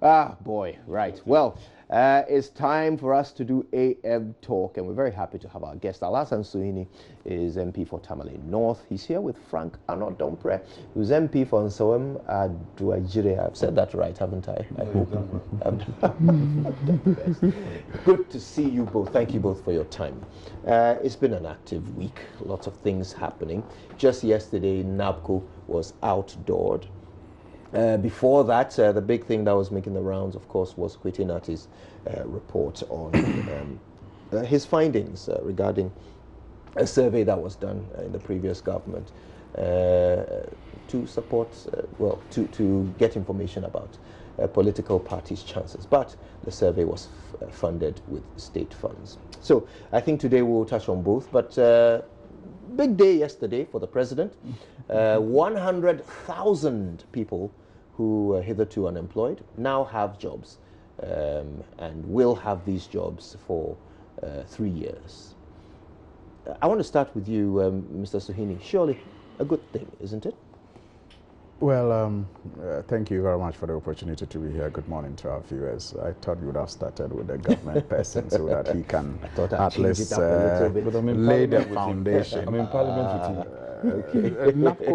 Ah, boy, right. Well, it's time for us to do AM Talk, and we're very happy to have our guest. Alasan Suhini is MP for Tamale North. He's here with Frank Anodompre, who's MP for Nsawam Aduajire. I've said that right, haven't I? I hope. Good to see you both. Thank you both for your time. It's been an active week, lots of things happening. Just yesterday, NABCO was outdoored. Before that, the big thing that was making the rounds, of course, was Kwetinati's report on his findings regarding a survey that was done in the previous government to support, to get information about political parties' chances. But the survey was funded with state funds. So I think today we'll touch on both, but big day yesterday for the president. 100,000 people who were hitherto unemployed now have jobs and will have these jobs for 3 years. I want to start with you, Mr. Suhini. Surely a good thing, isn't it? Well, thank you very much for the opportunity to be here. Good morning to our viewers. I thought you would have started with the government person so that he can at least lay the foundation. I'm in parliament with you.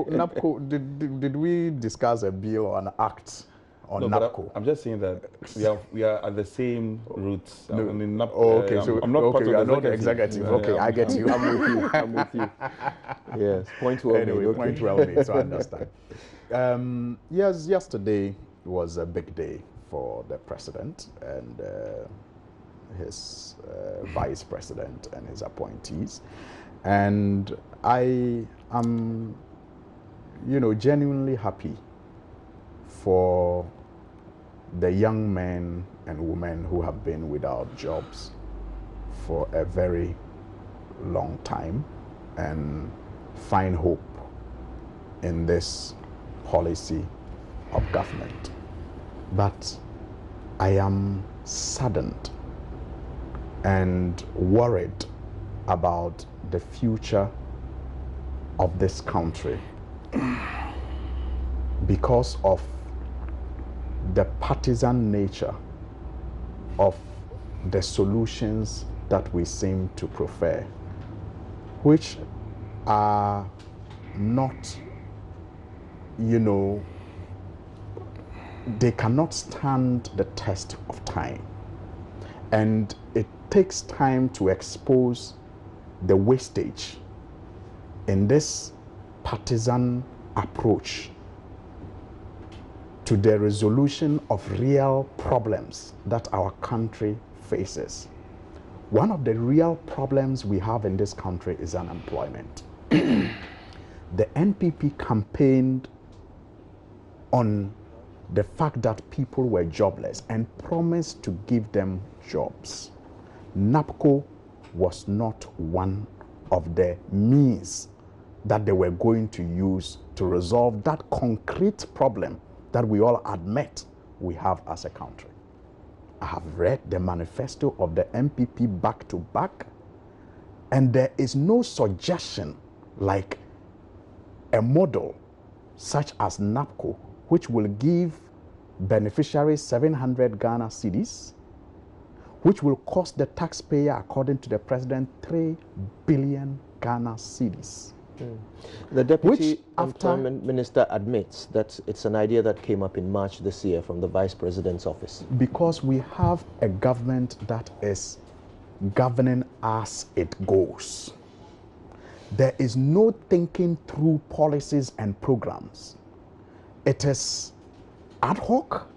NABCO, did we discuss a bill or an act on NABCO? I'm just saying that we are at the same roots. No. I mean, okay, so I'm not part of the executive. Okay, I get you. I'm with you. I'm with you. Yes, point well anyway, made. Okay. point well made, so I understand. Yes, yesterday was a big day for the president and his vice president and his appointees. And I am, genuinely happy for the young men and women who have been without jobs for a very long time and find hope in this policy of government. But I am saddened and worried about the future of this country because of the partisan nature of the solutions that we seem to prefer, which are not, they cannot stand the test of time. And it takes time to expose the wastage in this partisan approach to the resolution of real problems that our country faces. One of the real problems we have in this country is unemployment. The NPP campaigned on the fact that people were jobless and promised to give them jobs. NABCO was not one of the means that they were going to use to resolve that concrete problem that we all admit we have as a country. I have read the manifesto of the NPP back to back, and there is no suggestion like a model such as NABCO, which will give beneficiaries 700 Ghana cedis, which will cost the taxpayer, according to the president, 3 billion Ghana cedis. The Deputy Employment Minister admits that it's an idea that came up in March this year from the Vice President's office. Because we have a government that is governing as it goes. There is no thinking through policies and programs. It is ad hoc,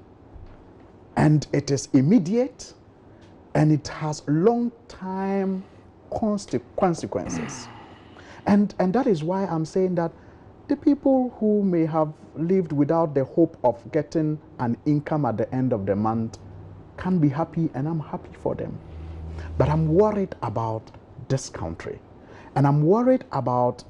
and it is immediate, and it has long-time consequences. And that is why I'm saying that the people who may have lived without the hope of getting an income at the end of the month can be happy, and I'm happy for them. But I'm worried about this country, and I'm worried about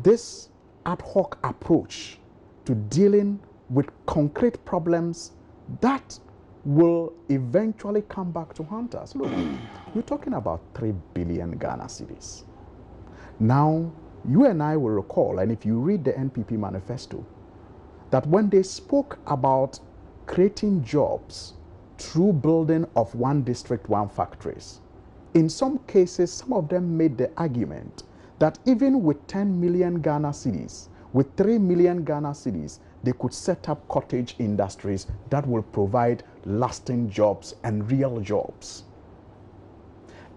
this ad hoc approach to dealing with concrete problems that will eventually come back to haunt us. Look, you're talking about 3 billion Ghana cedis. Now, you and I will recall, and if you read the NPP manifesto, that when they spoke about creating jobs through building of one district, one factories. In some cases, some of them made the argument that even with 10 million Ghana cedis, with 3 million Ghana cedis, they could set up cottage industries that will provide lasting jobs and real jobs.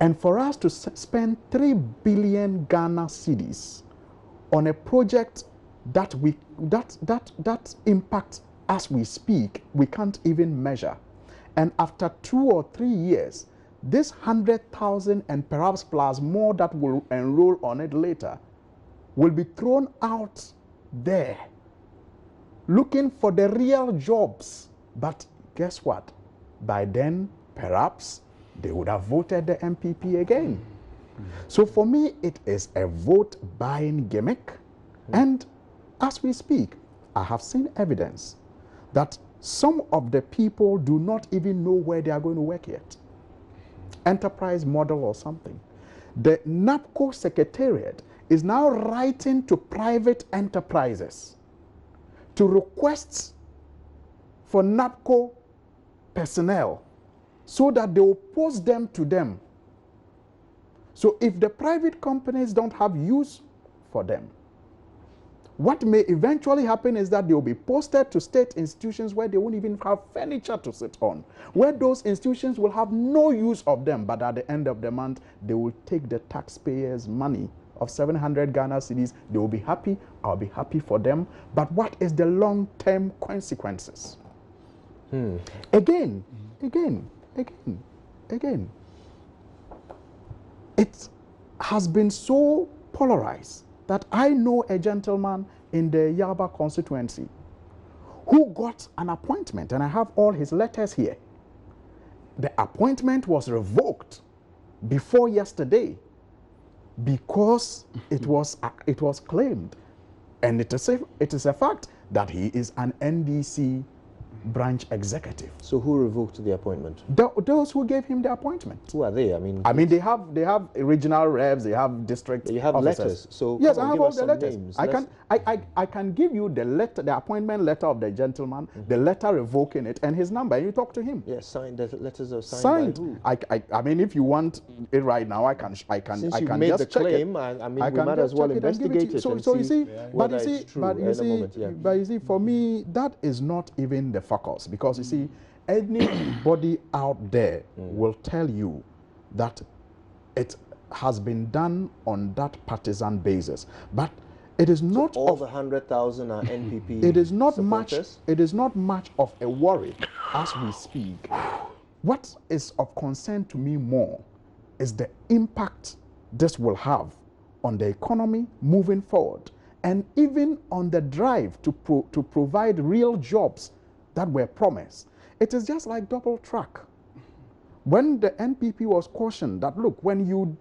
And for us to spend 3 billion Ghana cedis on a project that impacts as we speak, we can't even measure. And after 2 or 3 years, this 100,000 and perhaps plus more that will enroll on it later will be thrown out there looking for the real jobs. But guess what? By then, perhaps they would have voted the MPP again. So for me, it is a vote buying gimmick. And as we speak, I have seen evidence that some of the people do not even know where they are going to work yet. Enterprise model or something. The NABCO secretariat is now writing to private enterprises to request for NABCO personnel so that they will post them to them. So if the private companies don't have use for them, what may eventually happen is that they will be posted to state institutions where they won't even have furniture to sit on, where those institutions will have no use of them, but at the end of the month, they will take the taxpayers' money of 700 Ghana cedis. They will be happy. I'll be happy for them. But what is the long-term consequences? Again. It has been so polarized that I know a gentleman in the Yaba constituency who got an appointment, and I have all his letters here. The appointment was revoked before yesterday because it was claimed, and it is a fact, that he is an NDC branch executive. So who revoked the appointment? Those who gave him the appointment. Who are they? I mean, they have regional reps, they have district you have officers. Letters. So yes, I have all the letters. Names. I can give you the letter, the appointment letter of the gentleman, the letter revoking it, and his number, and you talk to him. Yes, signed. The letters are signed. By who? I mean, if you want it right now, I can. Since you made the claim, I mean, we might as well investigate it. So you see, but you see, for me, that is not even the focus, because you see, anybody out there will tell you that it has been done on that partisan basis, but it is not. So all the 100,000 are NPP. It is not supporters? much. It is not much of a worry as we speak. What is of concern to me more is the impact this will have on the economy moving forward, and even on the drive to provide real jobs that were promised. It is just like double track. When the NPP was cautioned that, look, when you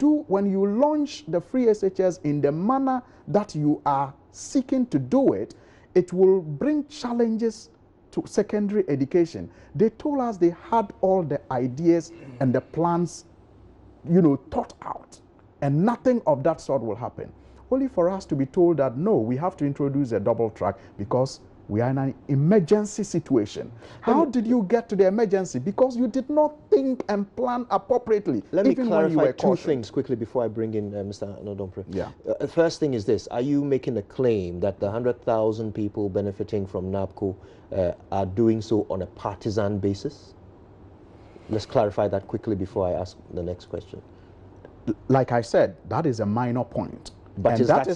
launch the free SHS in the manner that you are seeking to do it, it will bring challenges to secondary education. They told us they had all the ideas and the plans, thought out, and nothing of that sort will happen. Only for us to be told that, no, we have to introduce a double track because we are in an emergency situation. How did you get to the emergency? Because you did not think and plan appropriately. Let me clarify two things quickly before I bring in Mr. Anodompre. Yeah. The first thing is this. Are you making a claim that the 100,000 people benefiting from NABCO are doing so on a partisan basis? Let's clarify that quickly before I ask the next question. Like I said, that is a minor point. But is that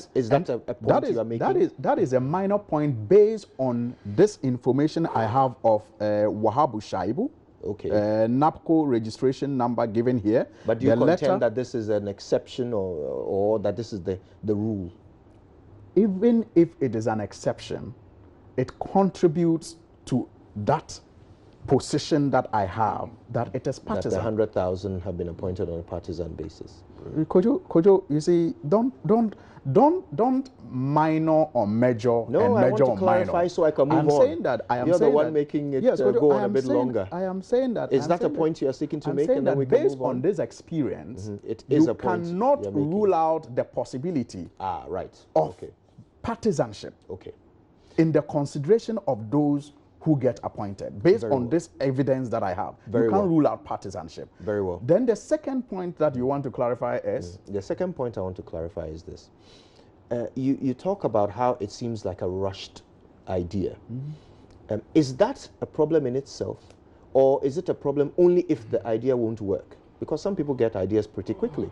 a point you are making? That is a minor point based on this information I have of Wahabu Shaibu. Okay. NABCO registration number given here. But do you contend that this is an exception or that this is the rule? Even if it is an exception, it contributes to that position that I have, that it is partisan. That the 100,000 have been appointed on a partisan basis. Kojo, you see, don't minor or major and major or minor. I want to clarify so I can move on. You're the one making it go on a bit longer. I am saying that. Is that a point you are seeking to make, and then we can move on? Based on this experience, it is a point you cannot rule out the possibility of partisanship. Okay. In the consideration of those who get appointed. Based Very on well. this evidence that I have, Very you can't well. rule out partisanship. Very well. Then the second point that you want to clarify is? The second point I want to clarify is this. You talk about how it seems like a rushed idea. Is that a problem in itself, or is it a problem only if the idea won't work? Because some people get ideas pretty quickly,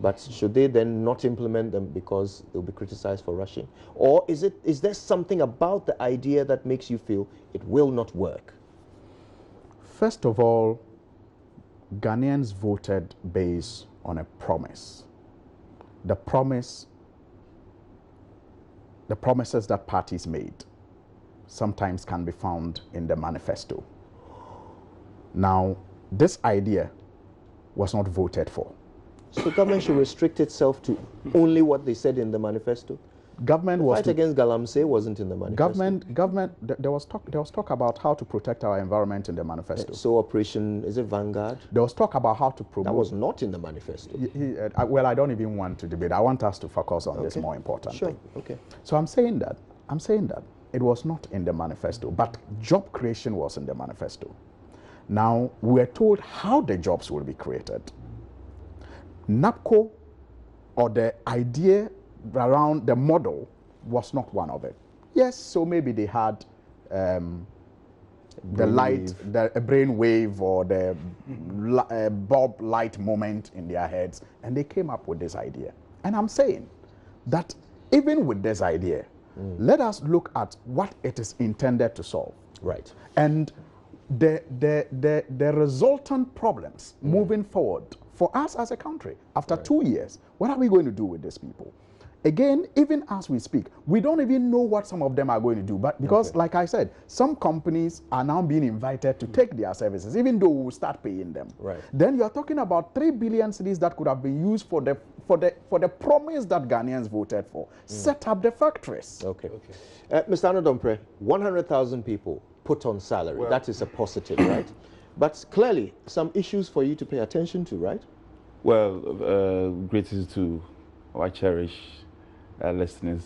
but should they then not implement them because they'll be criticized for rushing? Or is there something about the idea that makes you feel it will not work? First of all, Ghanaians voted based on a promise. The promises that parties made sometimes can be found in the manifesto. Now, this idea was not voted for. So government should restrict itself to only what they said in the manifesto? Government The was fight against Galamsey wasn't in the manifesto. there was talk about how to protect our environment in the manifesto. So Operation, is it Vanguard? There was talk about how to promote. That was not in the manifesto. Well, I don't even want to debate. I want us to focus on this more important thing. Okay. So I'm saying that it was not in the manifesto, but job creation was in the manifesto. Now, we're told how the jobs will be created. NABCO, or the idea around the model, was not one of it. Yes, so maybe they had the brain wave or the bulb light moment in their heads, and they came up with this idea. And I'm saying that even with this idea, let us look at what it is intended to solve. Right. And the resultant problems moving forward for us as a country after 2 years. What are we going to do with these people? Again, even as we speak, we don't even know what some of them are going to do. But because, like I said, some companies are now being invited to take their services, even though we'll start paying them. Right. Then you're talking about 3 billion cedis that could have been used for the promise that Ghanaians voted for. Set up the factories. Okay. Mr. Anodompre, 100,000 people put on salary. Well, that is a positive, right? But clearly, some issues for you to pay attention to, right? Well, greetings to our cherished listeners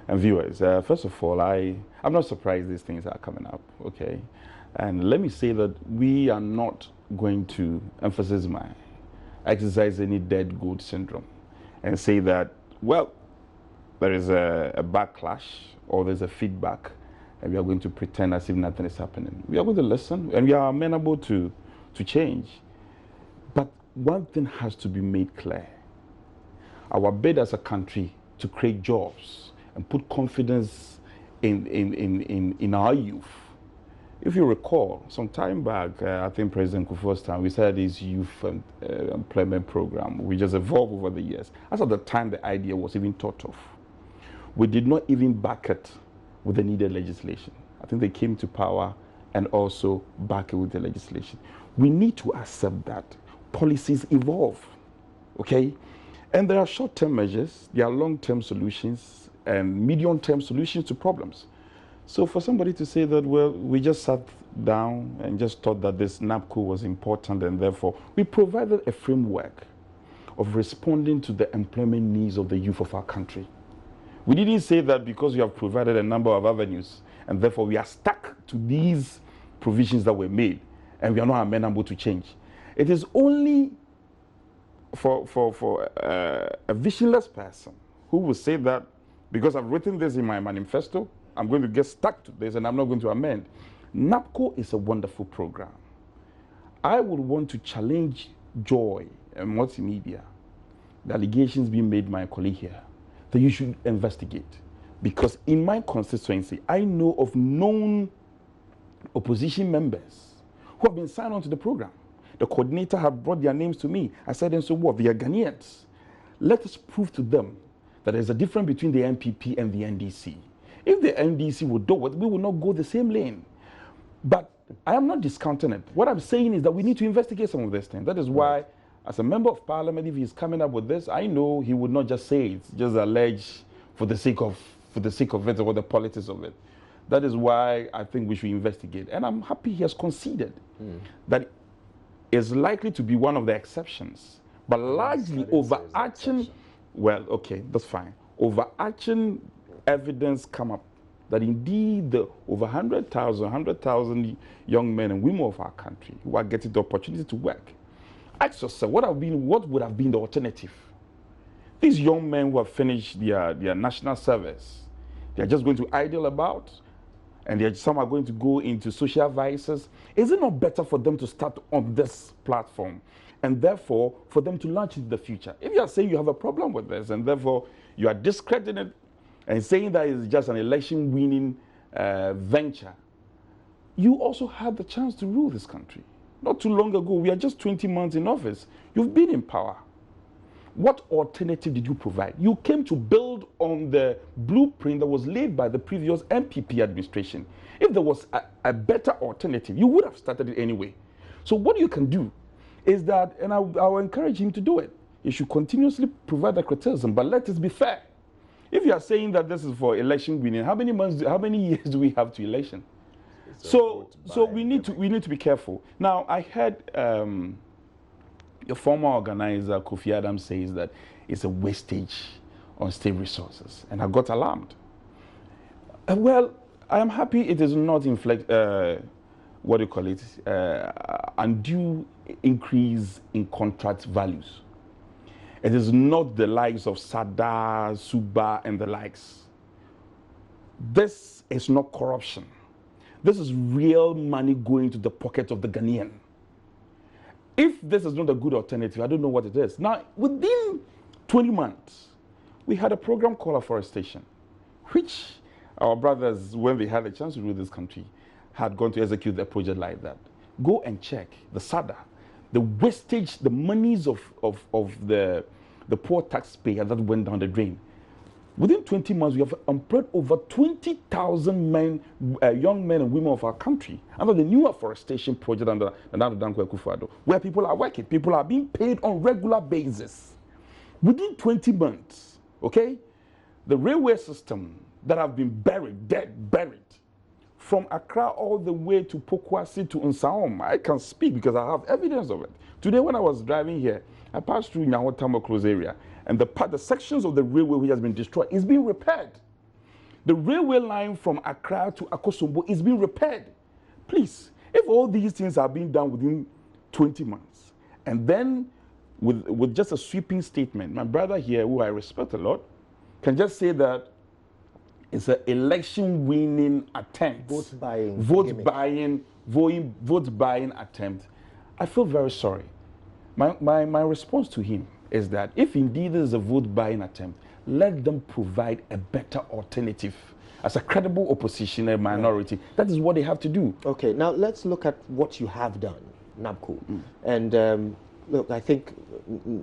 and viewers. First of all, I'm not surprised these things are coming up, okay? And let me say that we are not going to exercise any dead goat syndrome and say that, well, there is a backlash or there's a feedback and we are going to pretend as if nothing is happening. We are going to listen and we are amenable to change. But one thing has to be made clear. Our bid as a country to create jobs and put confidence in our youth. If you recall, some time back, I think President Akufo's time, we started this youth employment program. We just evolved over the years. As at the time the idea was even thought of, we did not even back it with the needed legislation. I think they came to power and also back it with the legislation. We need to accept that policies evolve, okay? And there are short-term measures, there are long-term solutions, and medium-term solutions to problems. So for somebody to say that, well, we just sat down and just thought that this NABCO was important and therefore we provided a framework of responding to the employment needs of the youth of our country. We didn't say that because we have provided a number of avenues and therefore we are stuck to these provisions that were made and we are not amenable to change. It is only for a visionless person who will say that because I've written this in my manifesto, I'm going to get stuck to this and I'm not going to amend. NABCO is a wonderful program. I would want to challenge Joy and multimedia, the allegations being made by my colleague here, that you should investigate. Because in my constituency, I know of known opposition members who have been signed on to the program. The coordinator had brought their names to me. I said, and so what? They are Ghanaians. Let us prove to them that there's a difference between the NPP and the NDC. If the NDC would do it, we will not go the same lane. But I am not discounting it. What I'm saying is that we need to investigate some of these things. That is why, as a member of parliament, if he's coming up with this, I know he would not just say it, just allege for the sake of it or the politics of it. That is why I think we should investigate. And I'm happy he has conceded that is likely to be one of the exceptions, but largely overarching, well, okay, that's fine. Overarching evidence come up that indeed the over 100,000 young men and women of our country who are getting the opportunity to work, ask yourself, what would have been the alternative? These young men who have finished their national service, they are just going to idle about, and some are going to go into social vices. Is it not better for them to start on this platform, and therefore for them to launch into the future? If you are saying you have a problem with this, and therefore you are discrediting it and saying that it's just an election-winning venture, you also had the chance to rule this country. Not too long ago, we are just 20 months in office. You've been in power. What alternative did you provide? You came to build on the blueprint that was laid by the previous MPP administration. If there was a better alternative, you would have started it anyway. So what you can do is that, and I'll encourage him to do it, he should continuously provide the criticism, but let it be fair. If you are saying that this is for election winning, how many years do we have to election? So we need to be careful. Now, I heard your former organizer, Akufo-Addo, says that it's a wastage on state resources, and I got alarmed. Well, I am happy it is not undue increase in contract values. It is not the likes of Sada, Suba, and the likes. This is not corruption. This is real money going to the pocket of the Ghanaian. If this is not a good alternative, I don't know what it is. Now, within 20 months, we had a program called Afforestation, which our brothers, when they had a chance to rule this country, had gone to execute their project like that. Go and check the SADA, the wastage, the monies of the poor taxpayer that went down the drain. Within 20 months, we have employed over 20,000 young men and women of our country under the new afforestation project under Akufo-Addo, where people are working. People are being paid on regular basis. Within 20 months, okay, the railway system that have been buried, from Accra all the way to Pokwasi to Nsaom, I can speak because I have evidence of it. Today, when I was driving here, I passed through Nyahotamo Close area, and the sections of the railway which has been destroyed is being repaired. The railway line from Accra to Akosombo is being repaired. Please, if all these things are being done within 20 months, and then with just a sweeping statement, my brother here, who I respect a lot, can just say that it's an election-winning attempt. Vote buying attempt. I feel very sorry. My response to him is that if indeed this is a vote-buying attempt, let them provide a better alternative. As a credible opposition, a minority, that is what they have to do. Okay, now let's look at what you have done, NABCO. And look, I think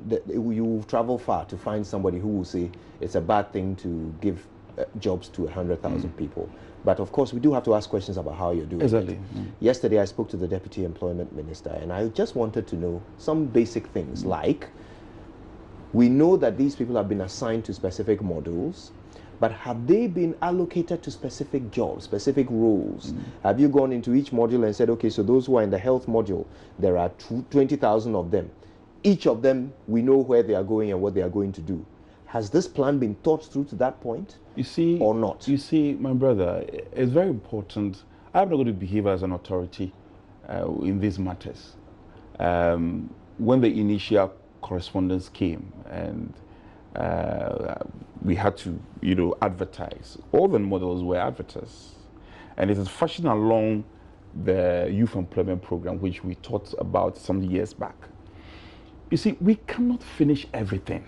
that you travel far to find somebody who will say it's a bad thing to give jobs to 100,000 people. But of course, we do have to ask questions about how you're doing it. Yesterday, I spoke to the Deputy Employment Minister, and I just wanted to know some basic things like, we know that these people have been assigned to specific modules, but have they been allocated to specific jobs, specific roles? Have you gone into each module and said, okay, so those who are in the health module, there are 20,000 of them. Each of them, we know where they are going and what they are going to do. Has this plan been thought through to that point? You see, or not? You see, my brother, it's very important. I'm not going to behave as an authority in these matters. When the initial correspondence came and we had to, advertise, all the models were advertised. And it is fashioned along the youth employment program, which we talked about some years back. You see, we cannot finish everything.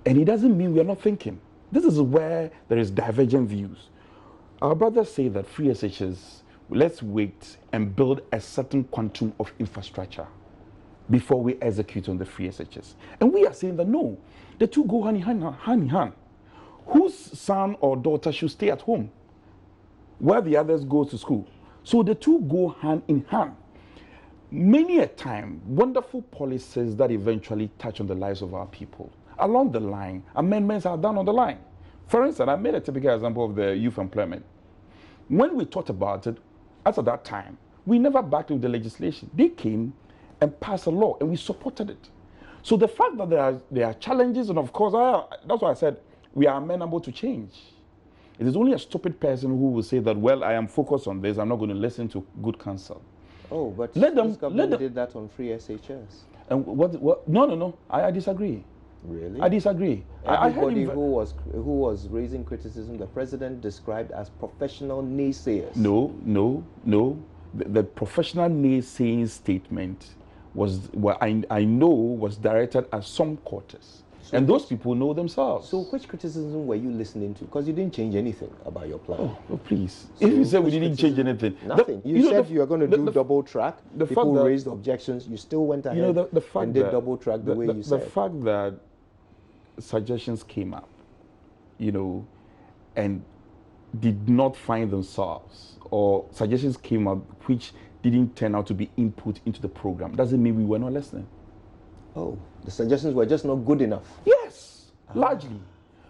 And it doesn't mean we are not thinking. This is where there is divergent views. Our brothers say that free SHs, let's wait and build a certain quantum of infrastructure before we execute on the free SHs. And we are saying that no, the two go hand in hand. Whose son or daughter should stay at home while the others go to school? So the two go hand in hand. Many a time, wonderful policies that eventually touch on the lives of our people. Along the line, amendments are done on the line. For instance, I made a typical example of the youth employment. When we thought about it, as at that time, we never backed with the legislation. They came and passed a law, and we supported it. So the fact that there are challenges, and of course, that's why I said we are amenable to change. It is only a stupid person who will say that, well, I am focused on this, I'm not going to listen to good counsel. Oh, but Let them, this government did that on free SHS. And what? No. I disagree. Really? I disagree. Everybody who was raising criticism, the president described as professional naysayers. No. The professional naysaying statement was what I know was directed at some quarters. So and those people know themselves. So which criticism were you listening to? Because you didn't change anything about your plan. Oh please. So if you said we didn't change anything. Nothing. You said you were going to do double track. People raised objections. You still went ahead and did double track the way you said. The fact that suggestions came up, and did not find themselves, or suggestions came up which didn't turn out to be input into the program, doesn't mean we were not listening. Oh, the suggestions were just not good enough. Yes, largely.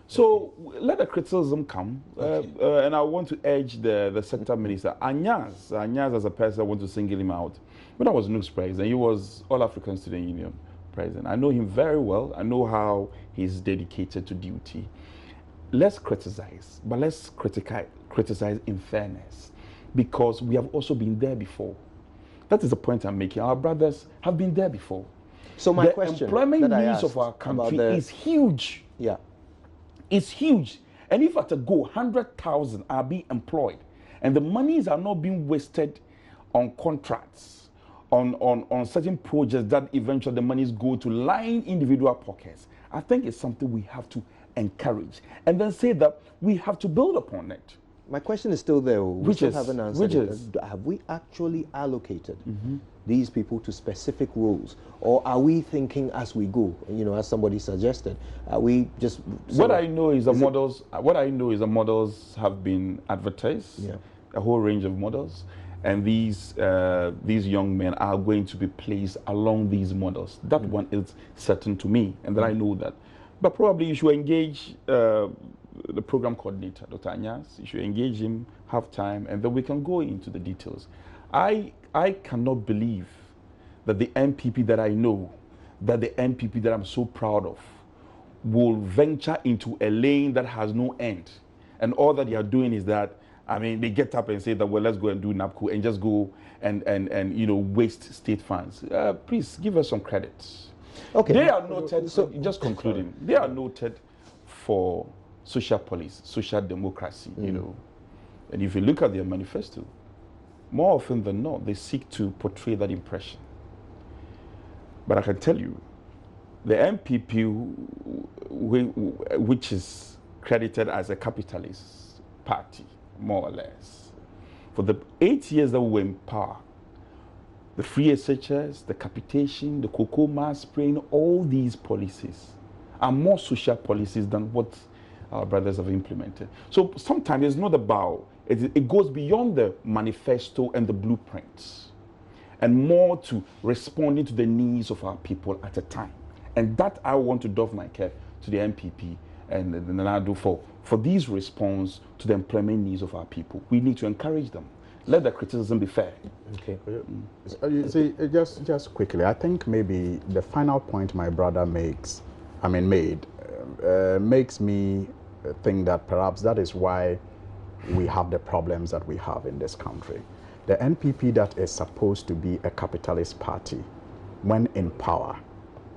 So let the criticism come, and I want to urge the sector minister, Anyas as a person, I want to single him out. When I was NUG's president, he was All African Student Union president. I know him very well. I know how he's dedicated to duty. Let's criticize, but let's criticize in fairness, because we have also been there before. That is the point I'm making. Our brothers have been there before. So my the question employment needs of our country is huge. Yeah. It's huge. And if at a go, 100,000 are being employed, and the monies are not being wasted on contracts, on certain projects that eventually the monies go to line individual pockets, I think it's something we have to encourage. And then say that we have to build upon it. My question is still there. We still haven't answered. Have we actually allocated these people to specific roles, or are we thinking as we go? As somebody suggested, are we just? What I know is the models. What I know is the models have been advertised. Yeah. A whole range of models, and these young men are going to be placed along these models. That one is certain to me, and that I know that. But probably you should engage the program coordinator, Dr. Anyas. You should engage him, have time, and then we can go into the details. I cannot believe that the MPP that I know, that the MPP that I'm so proud of, will venture into a lane that has no end. And all that they are doing is that, they get up and say that, well, let's go and do NABCO and just go and waste state funds. Please give us some credit. Okay. They are noted, so just concluding, they are noted for social policy, social democracy, And if you look at their manifesto, more often than not, they seek to portray that impression. But I can tell you, the MPP, which is credited as a capitalist party, more or less, for the 8 years that we were in power, the free SHS, the capitation, the cocoa mass spraying, all these policies are more social policies than what our brothers have implemented. So sometimes it's not about, it goes beyond the manifesto and the blueprints, and more to responding to the needs of our people at a time. And that I want to doff my cap to the MPP and the NADO for these response to the employment needs of our people. We need to encourage them. Let the criticism be fair. Okay. You see, just quickly, I think maybe the final point my brother made, makes me think that perhaps that is why we have the problems that we have in this country. The NPP that is supposed to be a capitalist party, when in power,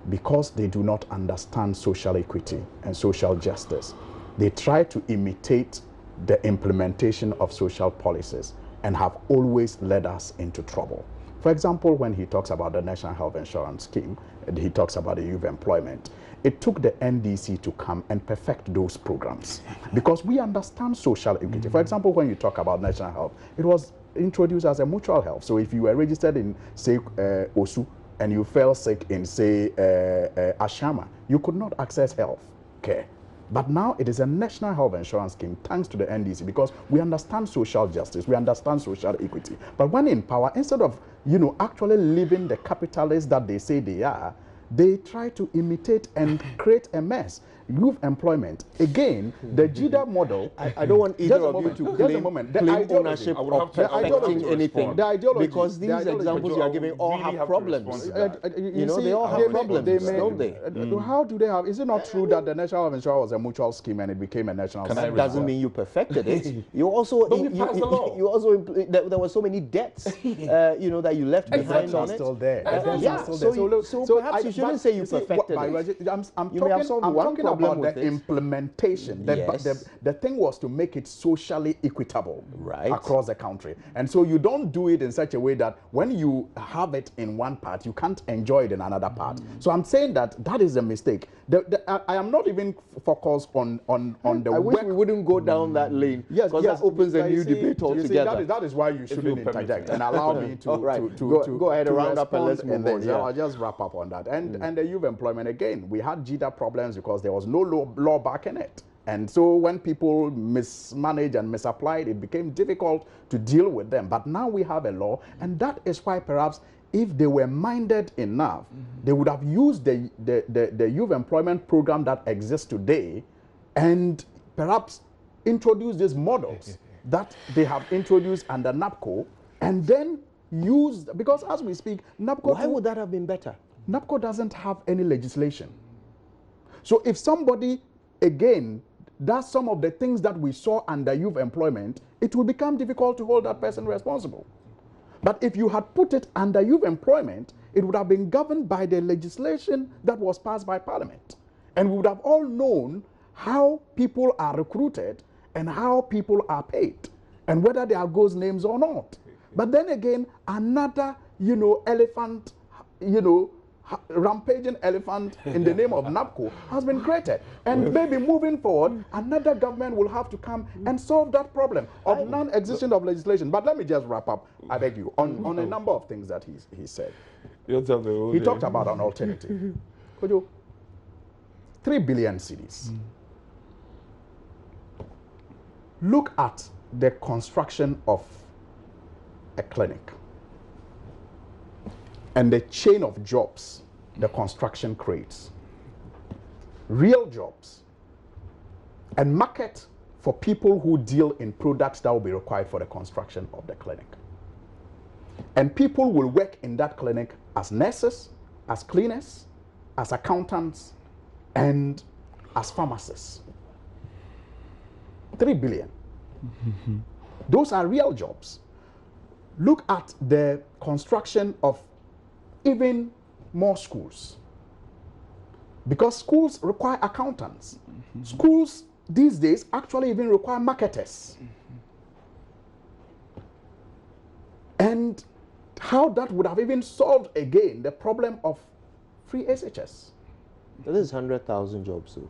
because they do not understand social equity and social justice, they try to imitate the implementation of social policies and have always led us into trouble. For example, when he talks about the National Health Insurance Scheme, and he talks about the youth employment, it took the NDC to come and perfect those programs because we understand social equity. For example, when you talk about national health, it was introduced as a mutual health. So if you were registered in, say, Osu, and you fell sick in, say, Ashama, you could not access health care. But now it is a national health insurance scheme thanks to the NDC because we understand social justice, we understand social equity. But when in power, instead of, actually living the capitalists that they say they are, they try to imitate and create a mess. youth employment. Again, the JIDA model. I don't want either of you to just claim, a moment. The claim ideology. ownership I would have of to- I would have to perfecting anything. respond. The ideology. Because these the ideology. examples you are giving all really have have to problems. respond to that. You know, they all have problems, don't they? How do they have? Is it not true that the National Health Insurance was a mutual scheme and it became a national scheme? That doesn't mean you perfected it. You also, But we passed the law. you also there were so many debts, you know, that you left behind on it. Still there. Yeah, so perhaps you shouldn't say you perfected it. I'm You may have solved one talking problem about with the it. implementation. Yes. The thing was to make it socially equitable Right. across the country. And so you don't do it in such a way that when you have it in one part, you can't enjoy it in another part. So I'm saying that is a mistake. I am not even focused on the I wish work. we wouldn't go down that lane. Yes, because yes, that opens a but new you see- debate you see, altogether. that is why you shouldn't you permit interject me. and allow me to, All right. to Go ahead and round up and let's respond move in on, this. yeah. I'll just wrap up on that. And the youth employment, again, we had JIDA problems because there was no law backing it. And so when people mismanaged and misapplied, it became difficult to deal with them. But now we have a law, and that is why perhaps if they were minded enough, they would have used the youth employment program that exists today and perhaps introduce these models that they have introduced under NABCO and then use, because as we speak, NABCO... Why would that have been better? NABCO doesn't have any legislation. So if somebody, again, does some of the things that we saw under youth employment, it will become difficult to hold that person responsible. But if you had put it under youth employment, it would have been governed by the legislation that was passed by Parliament. And we would have all known how people are recruited and how people are paid and whether there are ghost names or not. But then again, another, elephant, rampaging elephant in the name of NABCO has been created. And maybe moving forward, another government will have to come and solve that problem of non-existence of legislation. But let me just wrap up, I beg you, on a number of things that he said. He talked about an alternative. 3 billion cedis. Look at the construction of a clinic and the chain of jobs the construction creates. Real jobs and market for people who deal in products that will be required for the construction of the clinic. And people will work in that clinic as nurses, as cleaners, as accountants, and as pharmacists. 3 billion. Those are real jobs. Look at the construction of even more schools. Because schools require accountants. Schools these days actually even require marketers. And how that would have even solved again the problem of free SHS. This is 100,000 jobs, though,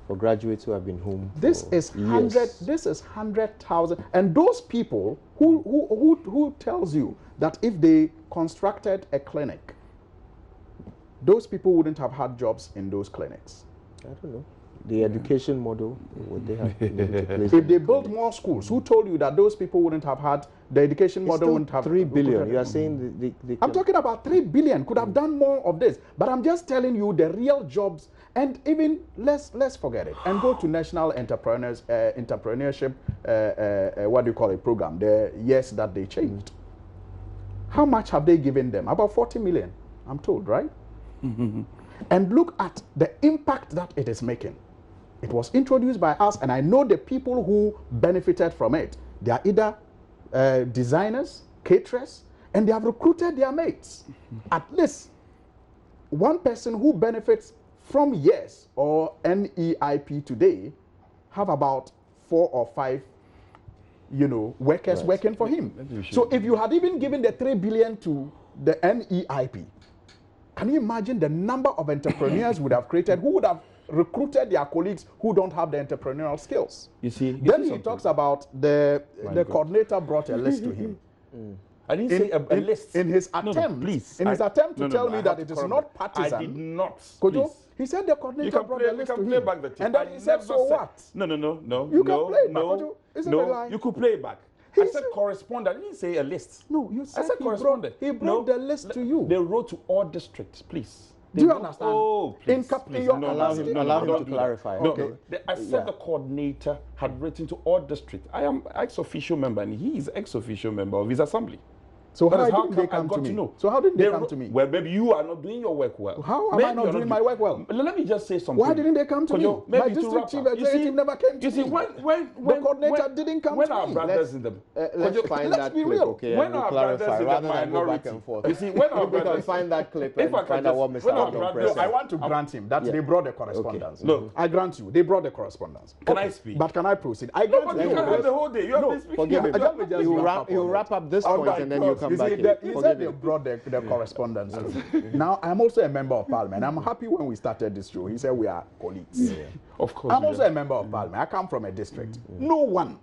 for graduates who have been home. This is 100,000, and those people who tells you that if they constructed a clinic, those people wouldn't have had jobs in those clinics. I don't know. The education model, would they have been able to place If they built more schools, who told you that those people wouldn't have had the education model? Wouldn't have 3 billion. You are saying I'm talking about 3 billion. Could have done more of this, but I'm just telling you the real jobs. And even let's forget it and go to national entrepreneurship. What do you call it? Program. The years that they changed. How much have they given them? About 40 million. I'm told, right? And look at the impact that it is making. It was introduced by us, and I know the people who benefited from it. They are either designers, caterers, and they have recruited their mates. At least one person who benefits from YES or NEIP today have about 4 or 5 workers working for him. So if you had even given the 3 billion to the NEIP, can you imagine the number of entrepreneurs would have created who would have recruited their colleagues who don't have the entrepreneurial skills? You see, then he talks about the coordinator brought a list to him. I didn't say a list. In his attempt, please. In his attempt to tell me that it is not partisan. I did not. Kojo, he said the coordinator brought a list to him. Back the tape. And then he said, so what? No. You can play it back, Kojo. Isn't it a lie? You could play it back. I said correspondent. I didn't say a list. No, you said I said correspondent. he brought the list to you. They wrote to all districts, please. Do you understand? Oh, please, please, your no, allow capacity- him, allow him don't to do that. clarify. No, Okay. I said the coordinator had written to all districts. I am ex-official member, and he is ex-official member of his assembly. So That is how didn't they I come got to me? know. So how didn't they They come wrote- to me? Well, maybe you are not doing your work well. How am Maybe I not you're doing my work well? Let me just say something. Why didn't they come to me? Kojo, maybe My to district wrap chief up. You executive see- never came to You see, me. when coordinator didn't come when to our me. brothers in the Let's Kojo, find let's that be clip, real. okay, when and we'll our brothers clarify in the rather than go back minority. and forth. You see, when our If we can brothers find that clip If and I can find out what just- Mr. when our Addo brothers- pressed. No, I want to grant him that they brought the correspondence. Look. I grant you, they brought the correspondence. Can I speak? But can I proceed? I No, grant but you. you can have the whole day. You have been speaking. Forgive him. Let me just He'll wrap up on wrap up this Oh point my and then you God. come You back see, in. he Forgive said they him. brought the correspondence. Now, I'm also a member of parliament. I'm happy when we started this show. He said we are colleagues. Of course. I'm we also are. a member of parliament. I come from a district. No one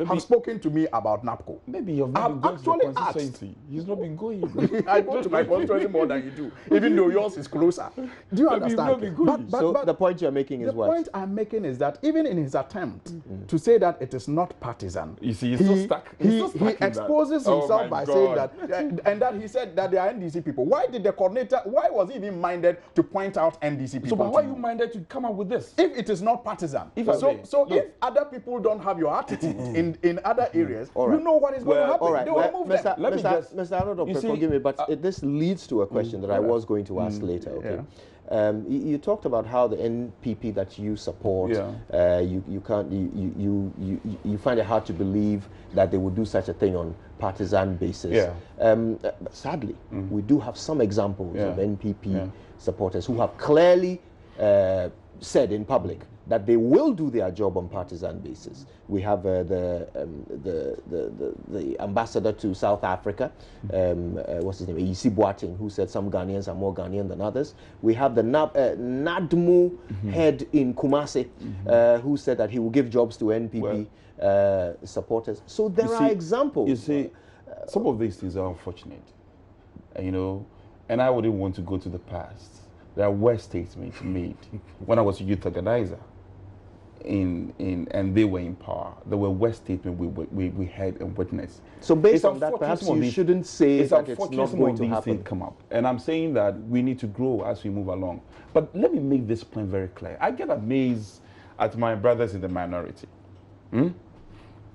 has spoken to me about NABCO. Maybe you've not I've been going to the actually asked. constituency. He's not been going. I go to my constituency more than you do, even though yours is closer. Do you Maybe you've not understand? been going. So the point you're making is the what? point I'm making is that even in his attempt to say that it is not partisan, You see, he's so stuck. He's so stuck he in that. exposes Oh himself my by God. saying that, and that he said that they are NDC people. Why did the coordinator? Why was he even minded to point out NDC people? So, but to why you? you minded to come up with this? If it is not partisan, If I may, so look. if other people don't have your attitude in other areas, All right. you know what is going to happen. All right, They will remove them. Let me just- Mr. Addo, you see, forgive me, but this leads to a question that I was going to ask later. Okay, you talked about how the NPP that you support, you can't, you find it hard to believe that they would do such a thing on partisan basis. Yeah. Sadly, we do have some examples of Yeah. NPP supporters who have clearly said in public that they will do their job on partisan basis. We have the ambassador to South Africa, what's his name, Isi Boateng, who said some Ghanaians are more Ghanaian than others. We have the NADMO head in Kumasi, who said that he will give jobs to NPP supporters. So there are examples. You see, some of these things are unfortunate, and I wouldn't want to go to the past. There were statements made when I was a youth organizer. And they were in power. There were worst statements we heard and witnessed. So based It's on that, unfortunate perhaps some of you these- shouldn't say it's that it's unfortunate not some going of to these happen. things come up. And I'm saying that we need to grow as we move along. But let me make this point very clear. I get amazed at my brothers in the minority.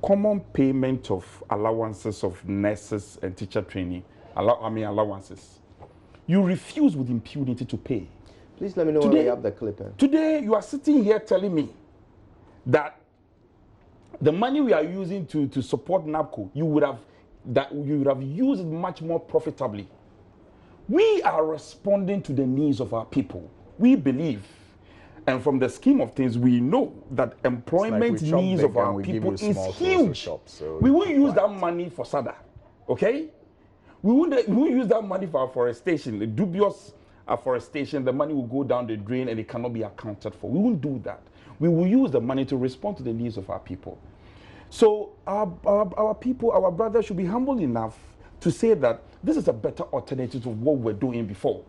Common payment of allowances of nurses and teacher training, allowances. You refuse with impunity to pay. Please let me know when we have the clip. Today, you are sitting here telling me that the money we are using to support NABCO, you would have used it much more profitably. We are responding to the needs of our people. We believe, and from the scheme of things, we know that employment we chop needs big of our and we give people you is small closer huge. shops, so We won't it's use fine. that money for SADA, okay? We won't use that money for afforestation, the dubious afforestation. The money will go down the drain and it cannot be accounted for. We won't do that. We will use the money to respond to the needs of our people. So our people, our brothers should be humble enough to say that this is a better alternative to what we're doing before.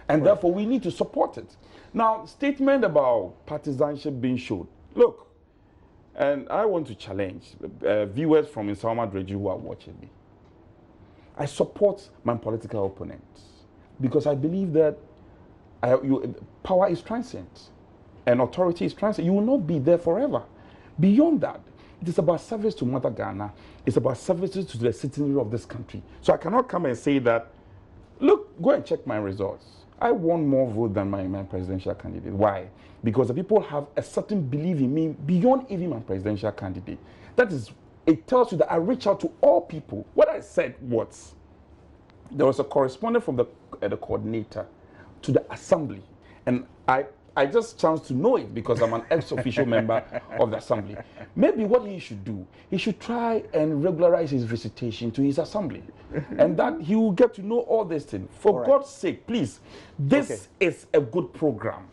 And therefore we need to support it. Now, statement about partisanship being shown. Look, and I want to challenge viewers from Insama Dreji who are watching me. I support my political opponents because I believe that power is transient and authority is transient. You will not be there forever. Beyond that, it is about service to Mother Ghana. It's about services to the citizenry of this country. So I cannot come and say that, look, go and check my results. I won more votes than my presidential candidate. Why? Because the people have a certain belief in me beyond even my presidential candidate. That is, it tells you that I reach out to all people. What I said was, there was a correspondent from the coordinator to the assembly, and I just chanced to know it because I'm an ex-official member of the assembly. Maybe what he should do, he should try and regularize his visitation to his assembly, and that he will get to know all these things. For God's sake, please, this is a good program.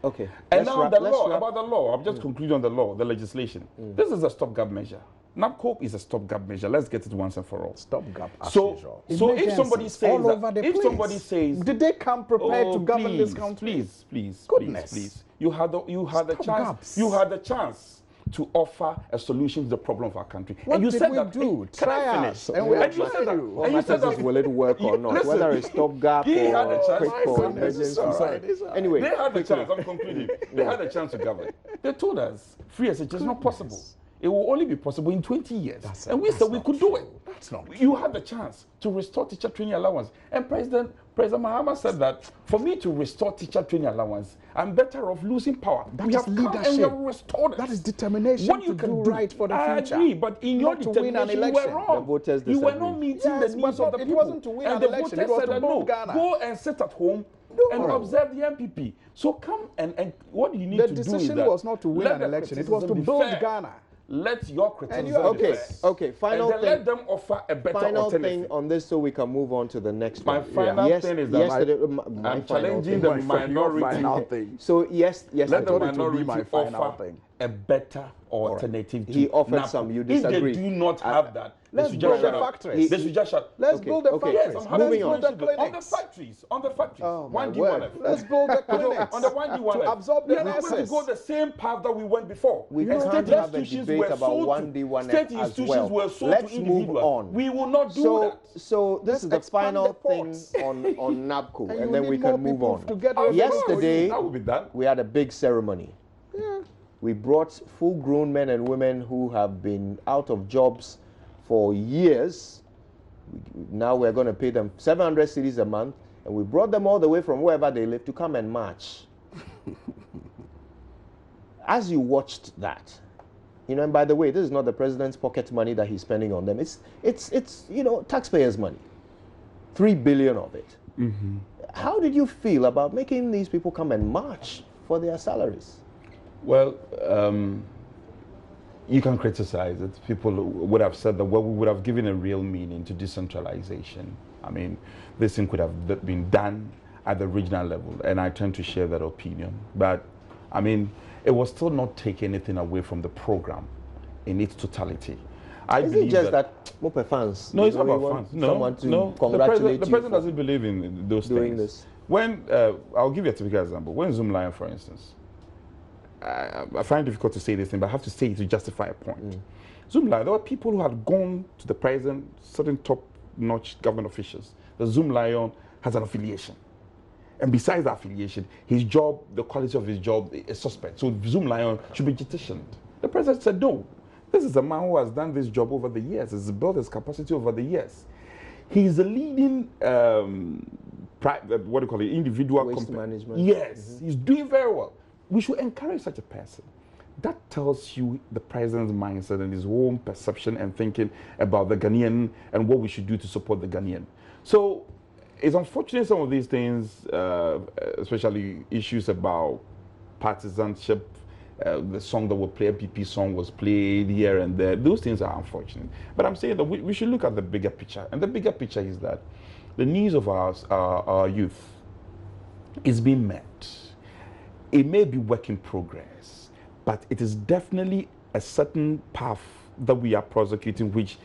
Okay. And now about the law, I'll just conclude on the law, the legislation. This is a stopgap measure. NABCO is a stopgap measure. Let's get it once and for all. Stopgap as usual. So if somebody says all over the place. somebody says, did they come prepared to govern this country? Please, Goodness. please. You had the chance. gaps. You had the chance to offer a solution to the problem of our country. What and you did said we that, do? Can I Try finish? us, and we And you said that. you. And you said that. Will it work or not? Listen, Whether it's stopgap he had a or chance. quick My for goodness, emergency. it's all right, it's all right. Anyway, They had the chance. I'm concluding. They had a chance to govern. They told us free SH is not possible. It will only be possible in 20 years. And we said we could do it. That's not You had the chance to restore teacher training allowance. And President Mahama said that for me to restore teacher training allowance, I'm better off losing power. That we is have come and we leadership. have restored it. That is determination What you to can do right for the I future. agree, but in your Not to win an determination, you were election. wrong. The voters You were disagree. not meeting Yes, the needs but of the it people. wasn't to win and an the election, voters it was said to that build no, Ghana. go and sit at home and observe the MPP. So come and what you need The to do is decision that was not to win let an the election, it was to criticism be build fair. Ghana. Let your criticism you be Okay, fair. okay. Final And then let thing. them offer a better Final alternative. thing on this, so we can move on to the next My one. final thing is that yesterday, my I'm final challenging thing. the minority. thing. So yes, Let the told it to be minority my final offer thing. a better alternative to He offered NABCO. some, you If disagree. they do not have that, let's they should just build shut the up. factories. They should just shut. Let's Okay, build the okay. Yes, factories. I'm happy Moving to on. mention the on the clinics. factories, Oh, my 1G1F. word. Let's build the clinics. On the 1G1F. To absorb the we are not going to nurses. go the same path that we went before. We And can't state have a institutions debate were about sold to- 1D1F State as institutions well. were sold Let's to move individuals. on. We will not do that. So this Let's is the expand final the thing ports. on NABCO, And and you then need we more can move people on. to get Of Yesterday, course, that will be done. we had a big ceremony. Yeah. We brought full-grown men and women who have been out of jobs for years. Now we're going to pay them 700 cedis a month, and we brought them all the way from wherever they live to come and march. As you watched that, and by the way, this is not the president's pocket money that he's spending on them. It's taxpayers' money, 3 billion of it. Mm-hmm. How did you feel about making these people come and march for their salaries? Well, you can criticize it. People would have said that, well, we would have given a real meaning to decentralization. I mean, this thing could have been done at the regional level, and I tend to share that opinion. But, I mean, it was still not taking anything away from the program in its totality. I Is it believe just that Mope fans? No, it's not we about want fans. No, someone to no. congratulate The you president for doesn't believe in those doing things. this. When I'll give you a typical example. When Zoom Lion, for instance, I find it difficult to say this thing, but I have to say it to justify a point. Zoom Lion, there were people who had gone to the president, certain top-notch government officials. The Zoom Lion has an affiliation. And besides the affiliation, his job, the quality of his job is suspect. So Zoom Lion should be petitioned. The president said, no. This is a man who has done this job over the years. He's built his capacity over the years. He's a leading, individual Waste management. Yes, he's doing very well. We should encourage such a person. That tells you the president's mindset and his own perception and thinking about the Ghanaian and what we should do to support the Ghanaian. So it's unfortunate some of these things, especially issues about partisanship. The song that was played, PP song was played here and there. Those things are unfortunate. But I'm saying that we should look at the bigger picture. And the bigger picture is that the needs of our youth is being met. It may be work in progress, but it is definitely a certain path that we are prosecuting, which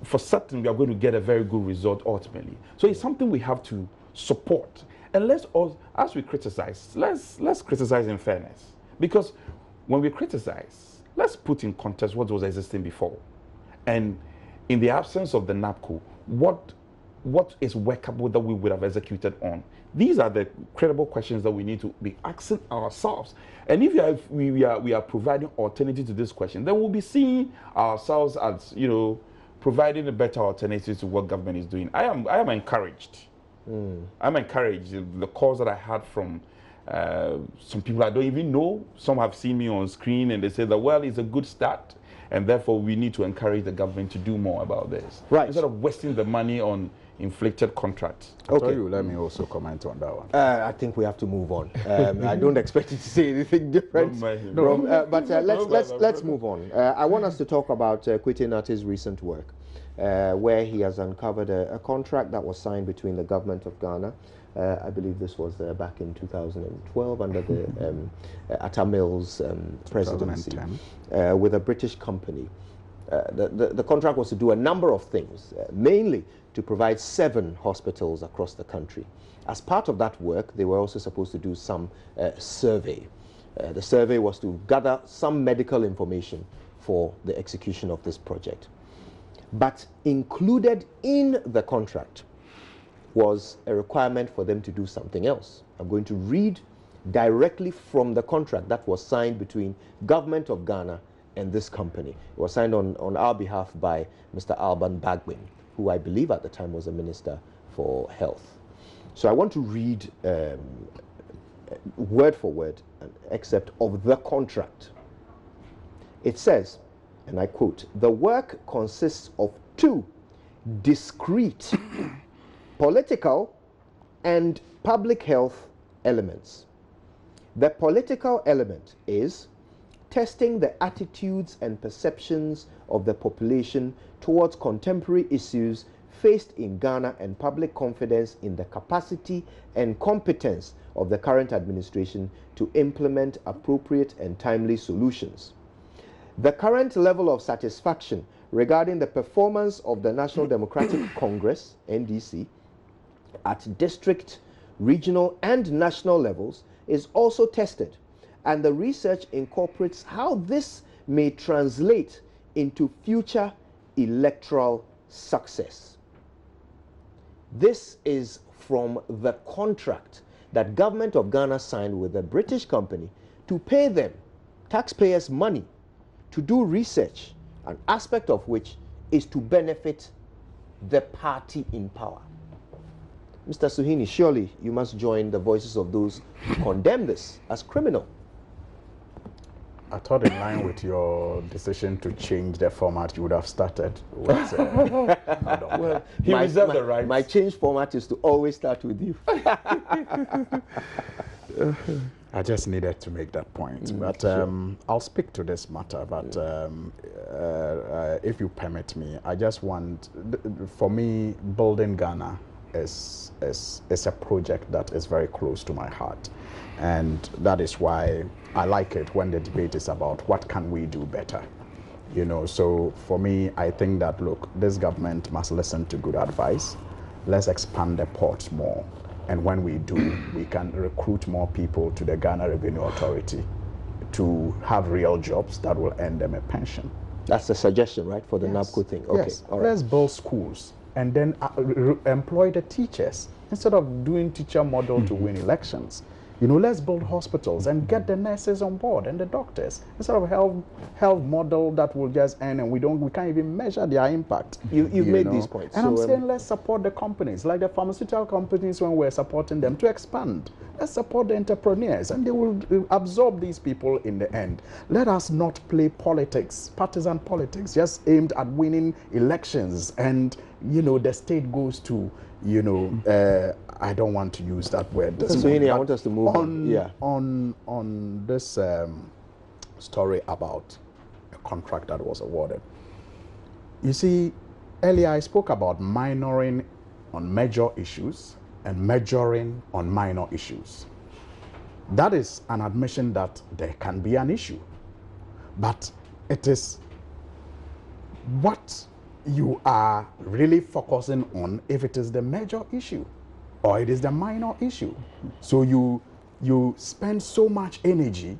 for certain we are going to get a very good result ultimately. So it's something we have to support. And let's also, as we criticize, let's criticize in fairness. Because when we criticize, let's put in context what was existing before. And in the absence of the NABCO, what is workable that we would have executed on? These are the credible questions that we need to be asking ourselves. And if we are providing alternative to this question, then we'll be seeing ourselves as, providing a better alternative to what government is doing. I am encouraged. I'm encouraged. The calls that I had from some people I don't even know, some have seen me on screen and they say that, well, it's a good start and therefore we need to encourage the government to do more about this. Right. Instead of wasting the money on inflicted contracts. Okay. Let me also comment on that one. I think we have to move on. I don't expect you to say anything different. Let's move on. I want us to talk about Kwete Nati's recent work, where he has uncovered a contract that was signed between the government of Ghana. I believe this was back in 2012 under the Atta Mills presidency, with a British company. The contract was to do a number of things, mainly to provide 7 hospitals across the country. As part of that work, they were also supposed to do some survey. The survey was to gather some medical information for the execution of this project. But included in the contract was a requirement for them to do something else. I'm going to read directly from the contract that was signed between Government of Ghana and this company. It was signed on our behalf by Mr. Alban Bagbin, who I believe at the time was the Minister for Health. So I want to read word for word an excerpt of the contract. It says, and I quote, "The work consists of two discrete political and public health elements. The political element is testing the attitudes and perceptions of the population towards contemporary issues faced in Ghana and public confidence in the capacity and competence of the current administration to implement appropriate and timely solutions. The current level of satisfaction regarding the performance of the National Democratic Congress, NDC, at district, regional, and national levels is also tested, and the research incorporates how this may translate into future electoral success." This is from the contract that Government of Ghana signed with a British company to pay them taxpayers' money to do research, an aspect of which is to benefit the party in power. Mr. Suhuyini, surely you must join the voices of those who condemn this as criminal. I thought in line with your decision to change the format, you would have started with... Well, he reserved the right. My change format is to always start with you. I just needed to make that point. But I'll speak to this matter. But if you permit me, I just want... For me, building Ghana is a project that is very close to my heart. And that is why I like it when the debate is about what can we do better. You know, so for me, I think that, look, this government must listen to good advice. Let's expand the ports more. And when we do, we can recruit more people to the Ghana Revenue Authority to have real jobs that will earn them a pension. That's the suggestion, right, for the NABCO thing? Okay, yes. all right. Let's build schools and then employ the teachers instead of doing teacher model to win elections. You know, let's build hospitals and get the nurses on board and the doctors instead of health model that will just end and we can't even measure their impact. You've made these points. And so, I'm saying let's support the companies, like the pharmaceutical companies when we're supporting them to expand. Let's support the entrepreneurs and they will absorb these people in the end. Let us not play politics, partisan politics, just aimed at winning elections and, you know, the state goes to, you know, I don't want to use that word. So I want us to move on this story about a contract that was awarded. You see, earlier I spoke about minoring on major issues and majoring on minor issues. That is an admission that there can be an issue, but it is what you are really focusing on if it is the major issue or it is the minor issue. So you spend so much energy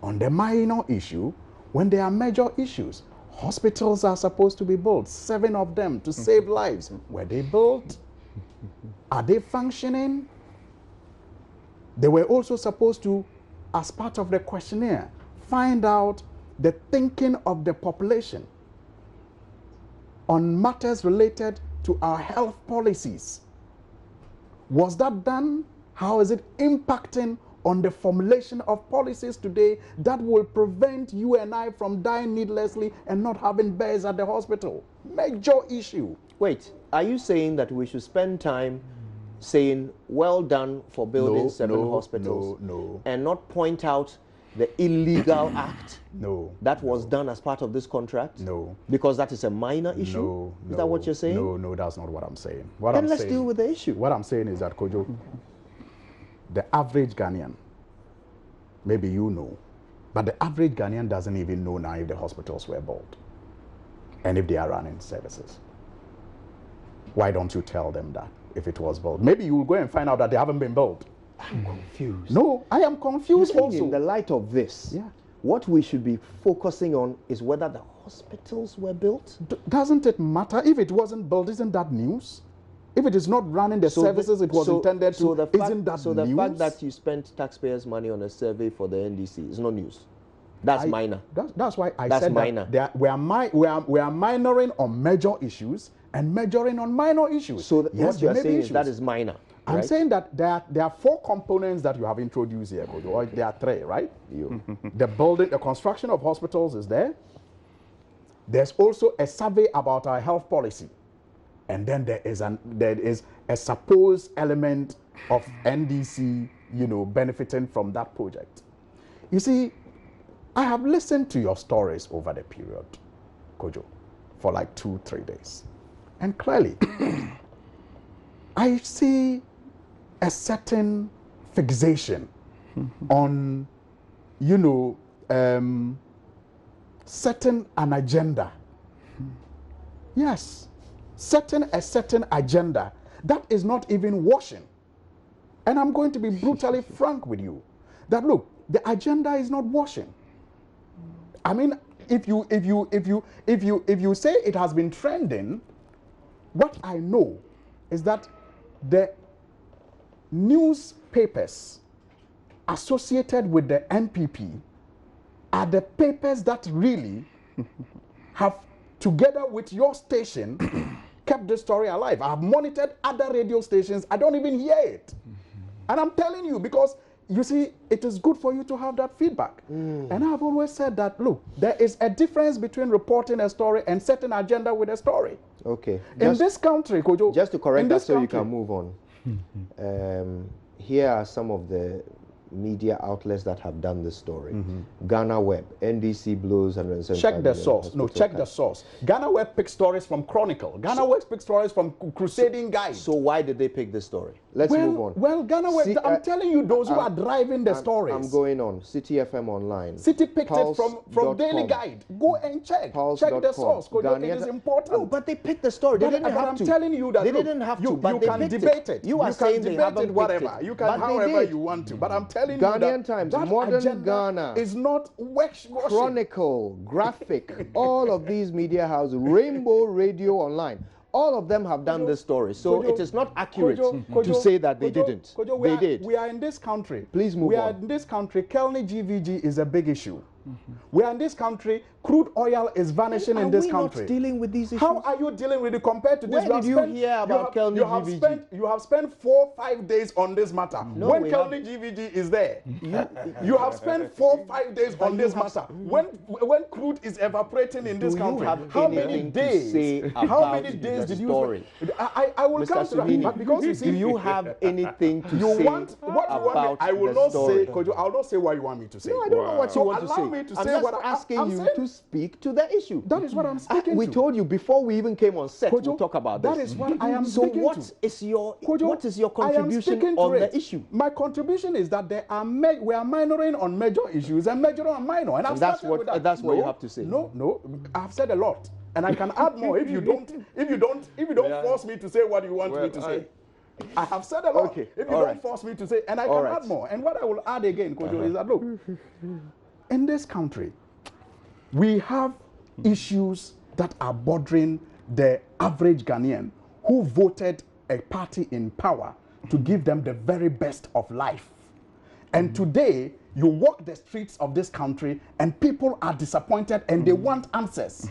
on the minor issue when there are major issues. Hospitals are supposed to be built, 7 of them to save lives. Were they built? Are they functioning? They were also supposed to, as part of the questionnaire, find out the thinking of the population on matters related to our health policies. Was that done? How is it impacting on the formulation of policies today that will prevent you and I from dying needlessly and not having beds at the hospital? Major issue. Wait, are you saying that we should spend time saying, well done for building 7 hospitals, and not point out the illegal act that was done as part of this contract? No. Because that is a minor issue? Is that what you're saying? No, that's not what I'm saying. Then let's deal with the issue. What I'm saying is that, Kojo, the average Ghanaian, maybe you know, but the average Ghanaian doesn't even know now if the hospitals were built and if they are running services. Why don't you tell them that if it was built? Maybe you will go and find out that they haven't been built I'm confused. No, I am confused You think also. in the light of this, Yeah. what we should be focusing on is whether the hospitals were built. Doesn't it matter if it wasn't built? Isn't that news? If it is not running the services it was intended to, isn't that so news? the fact that you spent taxpayers' money on a survey for the NDC is no news. That's minor. That's why I That's said minor. that we are minoring on major issues and majoring on minor issues. So yes, what you are there may be saying is issues. that is minor. I'm right? saying that there are 4 components that you have introduced here, Kojo, or there are 3, right? The construction of hospitals is there. There's also a survey about our health policy. And then there is a supposed element of NDC, benefiting from that project. You see, I have listened to your stories over the period, Kojo, for like 2-3 days. And clearly, I see a certain fixation on, setting an agenda. Yes, setting a certain agenda that is not even washing. And I'm going to be brutally frank with you that look, the agenda is not washing. I mean, if you say it has been trending, what I know is that the newspapers associated with the NPP are the papers that really have, together with your station, kept the story alive. I have monitored other radio stations. I don't even hear it. And I'm telling you, because you see, it is good for you to have that feedback. And I've always said that, look, there is a difference between reporting a story and setting an agenda with a story. Okay. In this country, Kojo, just to correct that so country, you can move on. Here are some of the media outlets that have done this story. Ghana Web, NDC blows 175 check the million source. No, check the source. Ghana Web picks stories from Chronicle. Ghana Web picks stories from Crusading Guide. So why did they pick this story? Let's move on. Well, Ghana Web, I'm telling you, those who are driving the stories. I'm going on. City FM Online. City picked it from Daily Guide. Go and check. Check the source. It is important. No, but they picked the story. They didn't have to. I'm telling you that they didn't have to. But you they can picked debate it. You are saying they haven't picked whatever. it. You can however you want to. But I'm telling you Ghanaian that Times, Modern Ghana, is not washing. Chronicle, Graphic, all of these media houses, Rainbow Radio Online, all of them have done this story. So it is not accurate to say that they didn't. They did. We are in this country. Please move on. We are in this country. Kelny GVG is a big issue. We are in this country. Crude oil is vanishing in this country. Are we not dealing with these issues? How are you dealing with it compared to this? Where did you hear about Kelny GVG? You have spent 4-5 days on this matter. No, when Kelny GVG is there, you have spent 4-5 days on this matter. When crude is evaporating in this country, how many days did you? I will come to that. But because you see, do you have anything to say what you want? I will not say. I will not say what you want me to say. No, I don't know what you want to say. Allow me to I'm say just what asking you to speak to the issue. That is what I'm speaking we to. told you before we even came on set to talk about this. That is what I am so speaking what to. is your Kojo, what is your contribution on the issue? My contribution is that we are minoring on major issues and majoring on minor. And that's what you have to say. No, I've said a lot. And I can add more if you don't force me to say what you want me to say. I have said a lot. Okay. If you don't force me to say, and I can add more. And what I will add again, Kojo, is that look, in this country, we have issues that are bordering the average Ghanaian who voted a party in power to give them the very best of life. And today, you walk the streets of this country and people are disappointed and they want answers.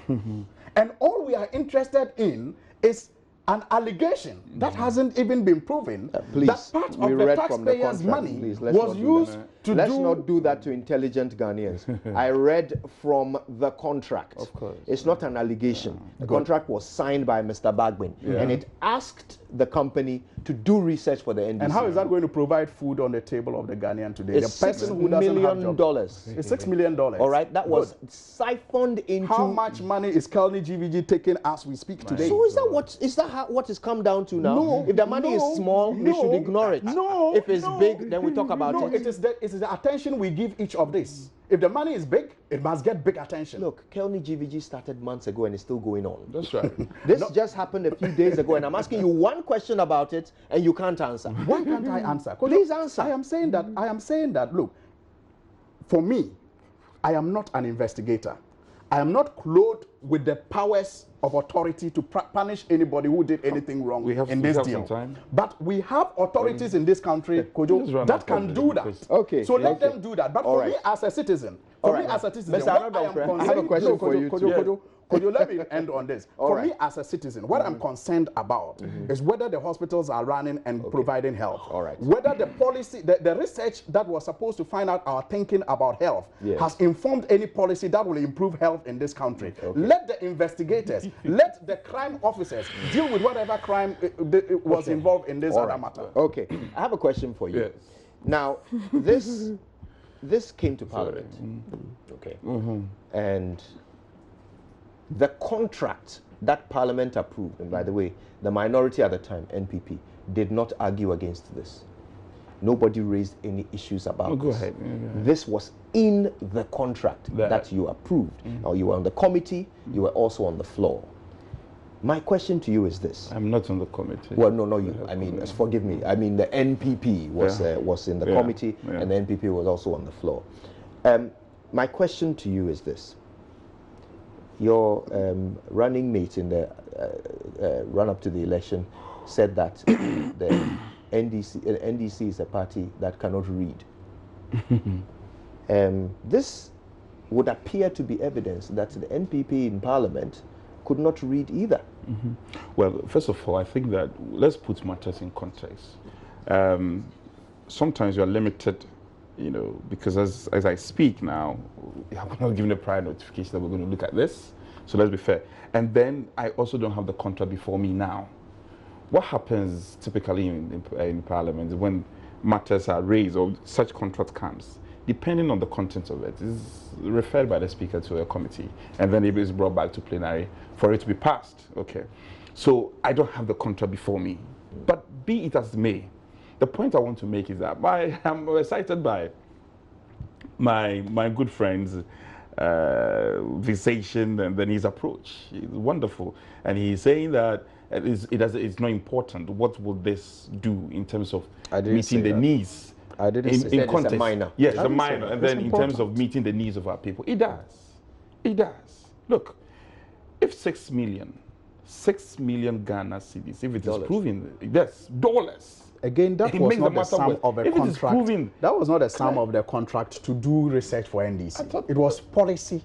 And all we are interested in is an allegation that hasn't even been proven that part of the taxpayers' money was used to Let's not do that to intelligent Ghanaians. I read from the contract. Of course. It's not an allegation. The contract was signed by Mr. Bagbin, and it asked the company to do research for the NDC. And how is that going to provide food on the table of the Ghanaian today? It's the person who doesn't have $6 million. It's $6 million. All right, that was siphoned into. How much money is Kelny GVG taking as we speak today? So is that what it's come down to now? No. If the money is small, we should ignore it. No. If it's big, then we talk about it. It's is the attention we give each of this. If the money is big, it must get big attention. Look, Kelny GVG started months ago and it's still going on. That's right. This just happened a few days ago, and I'm asking you one question about it, and you can't answer. Why can't I answer? Please answer. I am saying that, look, for me, I am not an investigator. I am not clothed with the powers of authority to punish anybody who did anything wrong in this deal. But we have authorities in this country, Kojo, that can do that. Okay. So let them do that. But for me as a citizen, what I am concerned, I have a question for you too. Kojo, let me end on this. For me as a citizen, what I'm concerned about is whether the hospitals are running and providing health. All right. Whether the policy, the research that was supposed to find out our thinking about health has informed any policy that will improve health in this country. Let the investigators, let the crime officers deal with whatever crime was involved in this other matter. Okay. I have a question for you. Yes. Now, this came to Parliament. Okay. And the contract that Parliament approved, and by the way, the minority at the time, NPP, did not argue against this. Nobody raised any issues about this. Go ahead. This was in the contract that you approved. Now, you were on the committee, you were also on the floor. My question to you is this. I'm not on the committee. Well, no, you. I mean, forgive me. I mean, the NPP was in the committee, and the NPP was also on the floor. My question to you is this. Your running mate in the run-up to the election said that the NDC is a party that cannot read. This would appear to be evidence that the NPP in Parliament could not read either. Well, first of all, I think that let's put matters in context. Sometimes you are limited, you know, because as I speak now, I'm not given a prior notification that we're going to look at this. So let's be fair. And then I also don't have the contract before me now. What happens typically in Parliament when matters are raised or such contract comes, depending on the content of it, is referred by the Speaker to a committee, and then it is brought back to plenary for it to be passed. Okay. So I don't have the contract before me. But be it as may, the point I want to make is that I'm excited by my good friend's visation and then his approach. It's wonderful. And he's saying that it's not important. What will this do in terms of meeting the needs? I didn't say in context. It's a minor. Yes, it's a minor. And then in terms of meeting the needs of our people, it does. It does. Look, if 6 million Ghana cedis, if it is proven, yes, dollars. Again, that was not the sum of a contract. That was not the sum of the contract to do research for NDC. It was policy,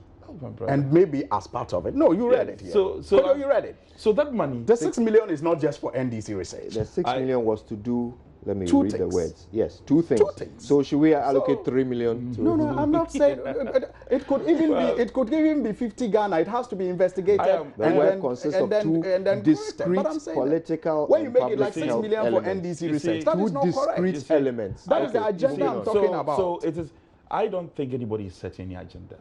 and maybe as part of it. No, you read it here. So you read it. So that money, the 6 million is not just for NDC research. The 6 million was to do. Let me read the words. Yes, two things. So should we allocate 3 million? No, I'm not saying it could even be 50 Ghana. It has to be investigated. The word consists of two discrete political. When you make it like 6 million for NDC research, that is not correct. Two discrete elements. That is the agenda I'm talking about. So it is. I don't think anybody is setting any agenda.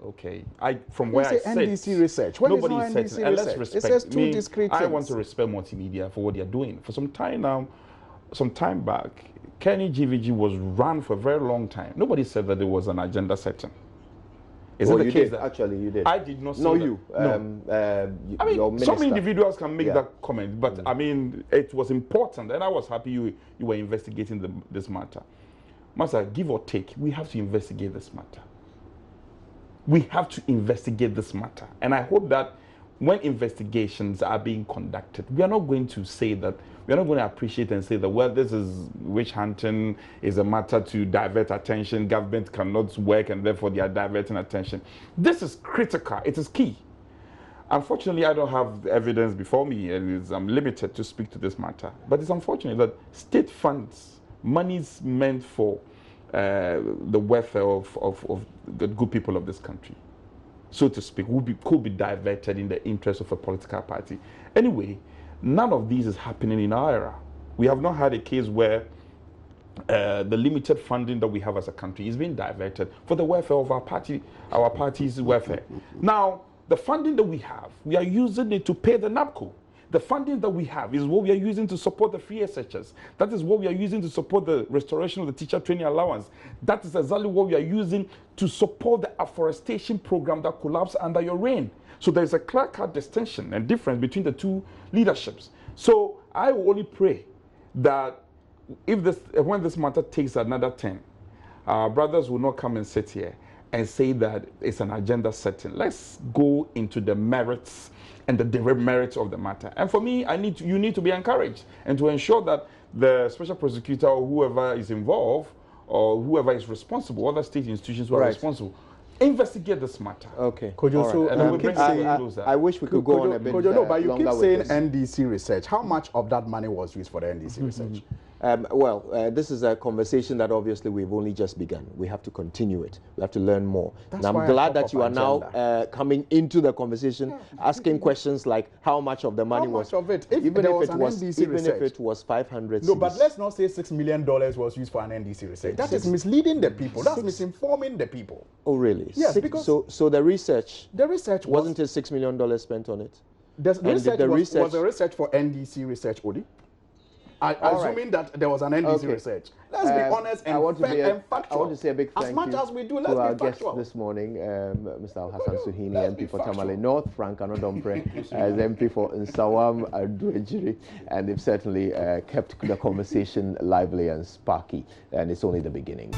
Okay, from where I sit, NDC research. Nobody is setting. And let's respect it says two discrete I things. want to respect multimedia for what they are doing. For some time now. Some time back, Kenny GVG was run for a very long time. Nobody said that there was an agenda setting. Is it the case that actually you did? I did not say no, that. You. No. I mean, some individuals can make that comment, but I mean, it was important, and I was happy you were investigating this matter. Master, give or take, we have to investigate this matter. We have to investigate this matter, and I hope that when investigations are being conducted, we are not going to say that. We are not going to appreciate and say that, well, this is witch hunting, is a matter to divert attention, government cannot work and therefore they are diverting attention. This is critical, it is key. Unfortunately, I don't have the evidence before me and I'm limited to speak to this matter. But it's unfortunate that state funds, monies meant for the welfare of the good people of this country, so to speak, could be diverted in the interest of a political party. Anyway, none of these is happening in our era. We have not had a case where the limited funding that we have as a country is being diverted for the welfare of our party's welfare. Now, the funding that we have, we are using it to pay the NABCO. The funding that we have is what we are using to support the free SHS. That is what we are using to support the restoration of the teacher training allowance. That is exactly what we are using to support the afforestation program that collapsed under your reign. So there is a clear-cut distinction and difference between the two leaderships. So I will only pray that when this matter takes another turn, our brothers will not come and sit here and say that it's an agenda setting. Let's go into the merits and the demerits of the matter. And for me, you need to be encouraged and to ensure that the special prosecutor or whoever is involved or whoever is responsible, other state institutions who are responsible, investigate this matter. Okay. Kojo, so and we'll bring it closer. I wish we could go on a bit Kojo, no, but you keep saying this. NDC research. How much of that money was used for the NDC research? This is a conversation that obviously we've only just begun. We have to continue it. We have to learn more. That's and why I'm glad I that you are now coming into the conversation, asking questions like how much of the money was. How much of it? Even if it was 500 No, cedis. but let's not say $6 million was used for an NDC research. That is misleading the people. That's misinforming the people. Oh, really? Yes, because so the research wasn't it $6 million spent on it? The research was a research for NDC research, Odi. Assuming that there was an NDC research. Let's be honest and fair and factual. I want to say a big thank you as much as we do, let's to our be factual. guest this morning, Mr. Al-Hassan Suhini, MP for Tamale North, Frank Anodompre as MP for Nsawam Aduejiri, and they've certainly kept the conversation lively and sparky, and it's only the beginning.